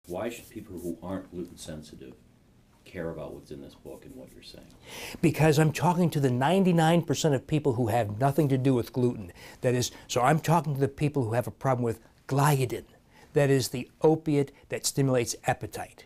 Why should people who aren't gluten sensitive care about what's in this book and what you're saying? Because I'm talking to the 99% of people who have nothing to do with gluten. That is, so I'm talking to the people who have a problem with gliadin. That is the opiate that stimulates appetite.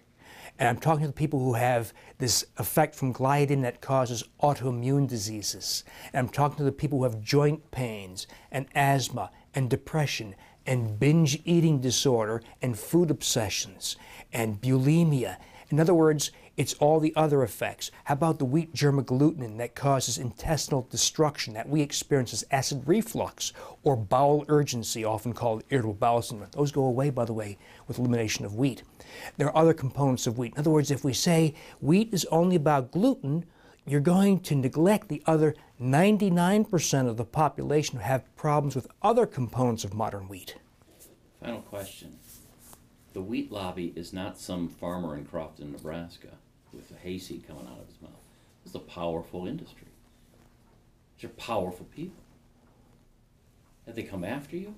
And I'm talking to the people who have this effect from gliadin that causes autoimmune diseases. And I'm talking to the people who have joint pains and asthma and depression and binge eating disorder and food obsessions and bulimia. In other words, it's all the other effects. How about the wheat germ agglutinin that causes intestinal destruction that we experience as acid reflux or bowel urgency, often called irritable bowel syndrome? Those go away, by the way, with elimination of wheat. There are other components of wheat. In other words, if we say wheat is only about gluten, you're going to neglect the other 99% of the population who have problems with other components of modern wheat. Final question. The wheat lobby is not some farmer in Crofton, Nebraska with a hayseed coming out of his mouth. It's a powerful industry. These are powerful people. Have they come after you?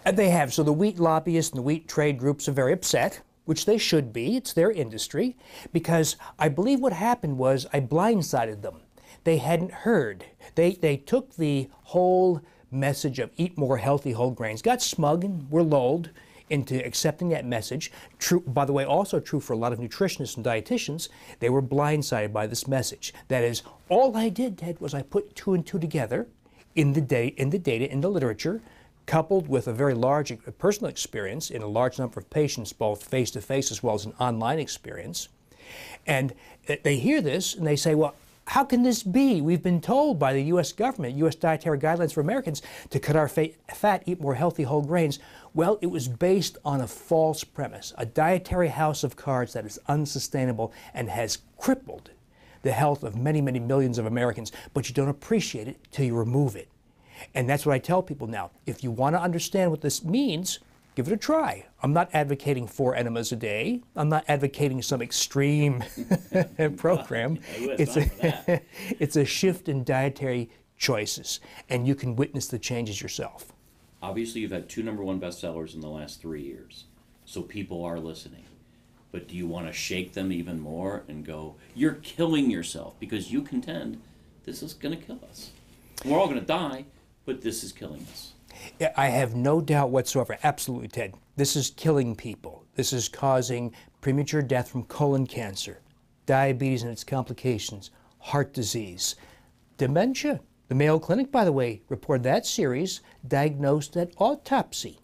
And they have. So the wheat lobbyists and the wheat trade groups are very upset, which they should be. It's their industry. Because I believe what happened was I blindsided them. They hadn't heard. They took the whole message of eat more healthy whole grains, got smug and were lulled into accepting that message. True, by the way, also true for a lot of nutritionists and dietitians. They were blindsided by this message. That is, all I did, Ted, was I put two and two together in the data, in the literature, coupled with a very large personal experience in a large number of patients, both face-to-face as well as an online experience. And they hear this and they say, well, how can this be? We've been told by the U.S. government, U.S. Dietary Guidelines for Americans, to cut our fat, eat more healthy whole grains. Well, it was based on a false premise, a dietary house of cards that is unsustainable and has crippled the health of many, many millions of Americans, but you don't appreciate it till you remove it. And that's what I tell people now. If you want to understand what this means, give it a try. I'm not advocating 4 enemas a day. I'm not advocating some extreme program. It's a shift in dietary choices, and you can witness the changes yourself. Obviously, you've had 2 #1 bestsellers in the last 3 years, so people are listening. But do you want to shake them even more and go, you're killing yourself, because you contend this is going to kill us. We're all going to die, but this is killing us. Yeah, I have no doubt whatsoever. Absolutely, Ted. This is killing people. This is causing premature death from colon cancer, diabetes and its complications, heart disease, dementia. The Mayo Clinic, by the way, reported that series diagnosed at autopsy.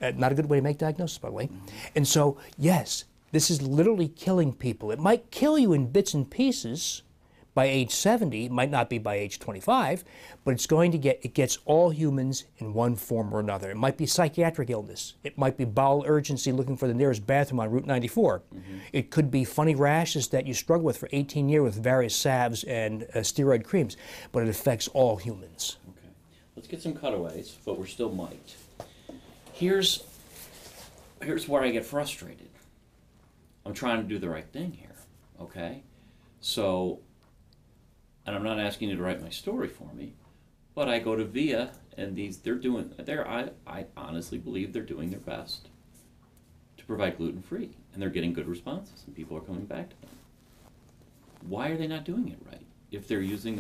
Not a good way to make diagnosis, by the way. And so, yes, this is literally killing people. It might kill you in bits and pieces by age 70, it might not be by age 25, but it gets all humans in one form or another. It might be psychiatric illness. It might be bowel urgency looking for the nearest bathroom on Route 94. It could be funny rashes that you struggle with for 18 years with various salves and steroid creams, but it affects all humans. Okay, let's get some cutaways, but we're still mic'd. Here's where I get frustrated. I'm trying to do the right thing here, okay? So, and I'm not asking you to write my story for me, but I go to VIA, and I honestly believe they're doing their best to provide gluten-free, and they're getting good responses, and people are coming back to them. Why are they not doing it right? If they're using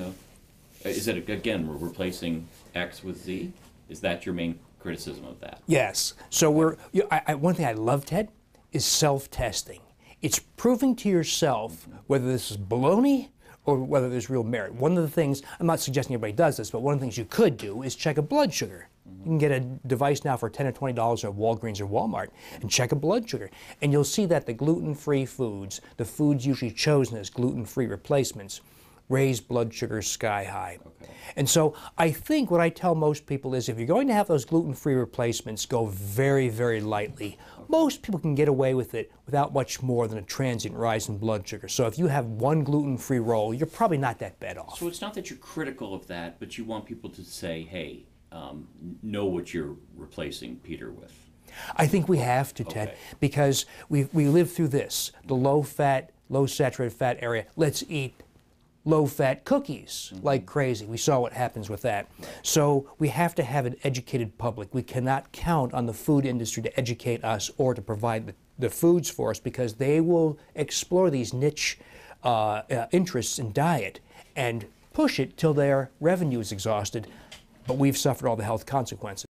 is it, again, we're replacing X with Z? Is that your main criticism of that? Yes. So one thing I love, Ted, is self-testing. It's proving to yourself whether this is baloney or whether there's real merit. One of the things, I'm not suggesting everybody does this, but one of the things you could do is check a blood sugar. You can get a device now for $10 or $20 at Walgreens or Walmart and check a blood sugar. And you'll see that the gluten-free foods, the foods usually chosen as gluten-free replacements, raise blood sugar sky high. Okay. And so I think what I tell most people is if you're going to have those gluten-free replacements, go very, very lightly. Okay. Most people can get away with it without much more than a transient rise in blood sugar. So if you have one gluten-free roll, you're probably not that bad off. So it's not that you're critical of that, but you want people to say, hey, know what you're replacing Peter with. I think we have to, Ted, because we live through this, the low-fat, low-saturated fat area. Let's eat low-fat cookies like crazy. We saw what happens with that. So we have to have an educated public. We cannot count on the food industry to educate us or to provide the foods for us, because they will explore these niche interests in diet and push it till their revenue is exhausted, but we've suffered all the health consequences.